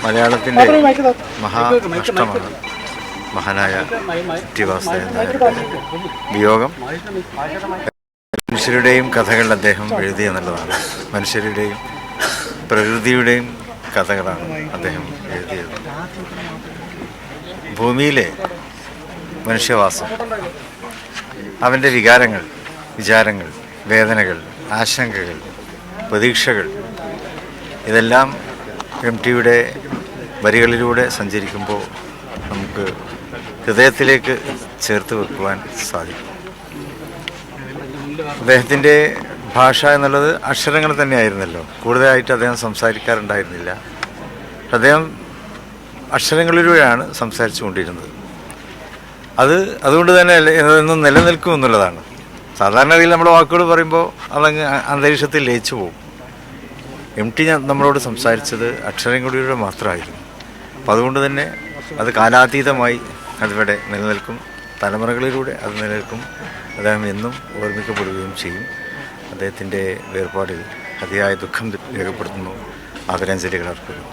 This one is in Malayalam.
മലയാളത്തിൻ്റെ മഹാനഷ്ടമാണ് മഹാനായ ടി വാസുദേവൻ നായരുടെ വിയോഗം. മനുഷ്യരുടെയും കഥകൾ അദ്ദേഹം എഴുതി എന്നുള്ളതാണ്. മനുഷ്യരുടെയും പ്രകൃതിയുടെയും കഥകളാണ് അദ്ദേഹം എഴുതിയത്. ഭൂമിയിലെ മനുഷ്യവാസം, അവൻ്റെ വികാരങ്ങൾ, വിചാരങ്ങൾ, വേദനകൾ, ആശങ്കകൾ, പ്രതീക്ഷകൾ, ഇതെല്ലാം എം ടിയുടെ വരികളിലൂടെ സഞ്ചരിക്കുമ്പോൾ നമുക്ക് ഹൃദയത്തിലേക്ക് ചേർത്ത് വെക്കുവാൻ സാധിക്കും. അദ്ദേഹത്തിൻ്റെ ഭാഷ എന്നുള്ളത് അക്ഷരങ്ങൾ തന്നെയായിരുന്നല്ലോ. കൂടുതലായിട്ട് അദ്ദേഹം സംസാരിക്കാറുണ്ടായിരുന്നില്ല. അദ്ദേഹം അക്ഷരങ്ങളിലൂടെയാണ് സംസാരിച്ചു കൊണ്ടിരുന്നത്. അതുകൊണ്ട് തന്നെ എന്നും നിലനിൽക്കും എന്നുള്ളതാണ്. സാധാരണ രീതിയിൽ നമ്മുടെ വാക്കുകൾ പറയുമ്പോൾ അതങ്ങ് അന്തരീക്ഷത്തിൽ ലയിച്ചു പോകും. എം ടി നമ്മളോട് സംസാരിച്ചത് അക്ഷരങ്ങളിലൂടെ മാത്രമായിരുന്നു. അപ്പോൾ അതുകൊണ്ട് തന്നെ അത് കാലാതീതമായി അതിവിടെ നിലനിൽക്കും. തലമുറകളിലൂടെ അത് നിലനിൽക്കും. അദ്ദേഹം എന്നും ഓർമ്മിക്കപ്പെടുകയും ചെയ്യും. അദ്ദേഹത്തിൻ്റെ വേർപാടിൽ അതിയായ ദുഃഖം രേഖപ്പെടുത്തുന്നു. ആദരാഞ്ജലികൾ അർപ്പിക്കുന്നു.